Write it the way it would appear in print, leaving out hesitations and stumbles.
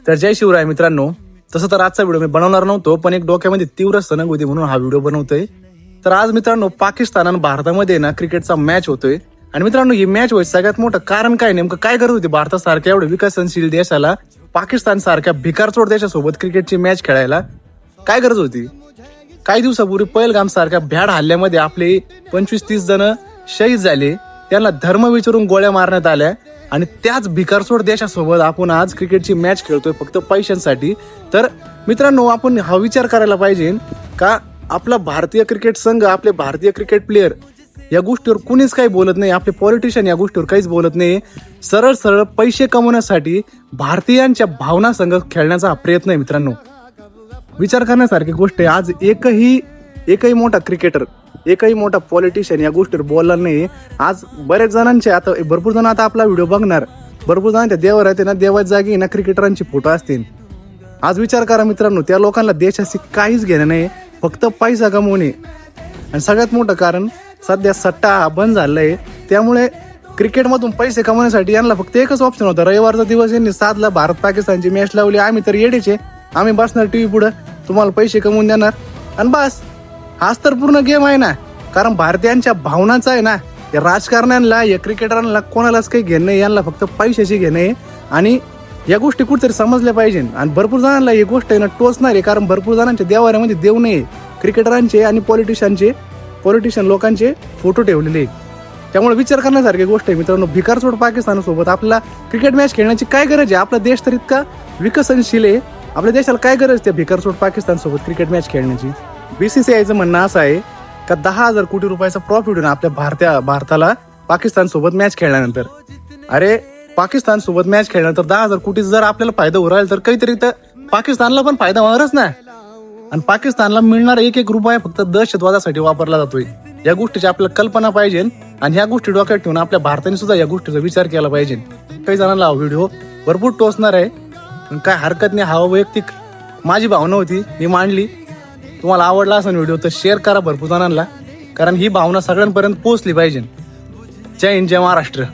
तर जय शिवराय मित्रांनो. तसं तर आजचा व्हिडिओ मी बनवणार नव्हतो, पण एक डोक्यामध्ये तीव्र सनग होती म्हणून हा व्हिडिओ बनवतोय. तर आज मित्रांनो पाकिस्तान आणि भारतामध्ये ना क्रिकेटचा मॅच होतोय. आणि मित्रांनो ही मॅच व्हायचं सगळ्यात मोठं कारण काय, नेमकं काय गरज होती भारतासारख्या एवढ्या विकसनशील देशाला पाकिस्तान सारख्या भिकारचोट देशासोबत क्रिकेटची मॅच खेळायला काय गरज होती? काही दिवसापूर्वी पहलगाम सारख्या भ्याड हल्ल्यामध्ये आपले 25-30 जण शहीद झाले. त्यांना धर्म विचारून गोळ्या मारण्यात आल्या आणि त्याच भिकारचोट देशासोबत आपण आज क्रिकेटची मॅच खेळतोय फक्त पैशांसाठी. तर मित्रांनो आपण हा विचार करायला पाहिजे का आपला भारतीय क्रिकेट संघ, आपले भारतीय क्रिकेट प्लेयर या गोष्टीवर कुणीच काही बोलत नाही. आपले पॉलिटिशियन या गोष्टीवर काहीच बोलत नाही. सरळ सरळ पैसे कमवण्यासाठी भारतीयांच्या भावना संघ खेळण्याचा हा प्रयत्न आहे. मित्रांनो विचार करण्यासारखी गोष्ट आहे. आज एकही मोठा क्रिकेटर, एकही मोठा पॉलिटिशियन या गोष्टीवर बोलला नाही. आज बरेच जणांचे, आता भरपूर जण आता आपला व्हिडिओ बघणार, भरपूर जणांच्या देवावर आहे ना, देवाच्या जागी ना क्रिकेटरांचे फोटो असतील. आज विचार करा मित्रांनो, त्या लोकांना देशाशी काहीच घेणं नाही, फक्त पैसा कमवणे. आणि सगळ्यात मोठं कारण सध्या सट्टा हा बंद झालाय. त्यामुळे क्रिकेटमधून पैसे कमवण्यासाठी यांना फक्त एकच ऑप्शन होता. रविवारचा दिवस यांनी 7ला भारत पाकिस्तानची मॅच लावली. आम्ही तर येडेचे, आम्ही बसणार टीव्ही पुढे, तुम्हाला पैसे कमवून देणार आणि बस. हाच तर पूर्ण गेम आहे ना. कारण भारतीयांच्या भावनाचा आहे ना, या राजकारण्यांना, या क्रिकेटरांना कोणालाच काही घेणं नाही. यांना फक्त पैशाची घेणं आहे. आणि या गोष्टी कुठेतरी समजल्या पाहिजे. आणि भरपूर जणांना ही गोष्ट आहे ना टोचणार आहे, कारण भरपूर जणांच्या देवाऱ्यामध्ये देव नाही, क्रिकेटरांचे आणि पॉलिटिशियन लोकांचे फोटो ठेवलेले. त्यामुळे विचार करण्यासारखी गोष्ट आहे मित्रांनो. भिकारचोट पाकिस्तानसोबत आपल्याला क्रिकेट मॅच खेळण्याची काय गरज आहे? आपला देश तर इतका विकसनशील आहे, आपल्या देशाला काय गरज त्या भिकारचोट पाकिस्तान सोबत क्रिकेट मॅच खेळण्याची? BCCIचं म्हणणं असं आहे का 10,000 कोटी रुपयाचा प्रॉफिट होईल आपल्या भारताला पाकिस्तान सोबत मॅच खेळल्यानंतर. अरे पाकिस्तान सोबत मॅच खेळल्यानंतर 10,000 कोटी जर आपल्याला फायदा होऊ राहिला तर काहीतरी तर पाकिस्तानला पण फायदा होणारच ना. आणि पाकिस्तानला मिळणारा एक रुपया फक्त दहशतवादासाठी वापरला जातोय. या गोष्टीची आपल्याला कल्पना पाहिजे आणि ह्या गोष्टी डोक्यात ठेवून आपल्या भारताने सुद्धा या गोष्टीचा विचार केला पाहिजे. काही जणांना हा व्हिडिओ भरपूर टोचणार आहे, काय हरकत नाही. हा वैयक्तिक माझी भावना होती, मी मांडली. तुम्हाला आवडला असेल व्हिडिओ तर शेअर करा भरपूर जणांना, कारण ही भावना सगळ्यांपर्यंत पोहोचली पाहिजे. जय हिंद, जय महाराष्ट्र.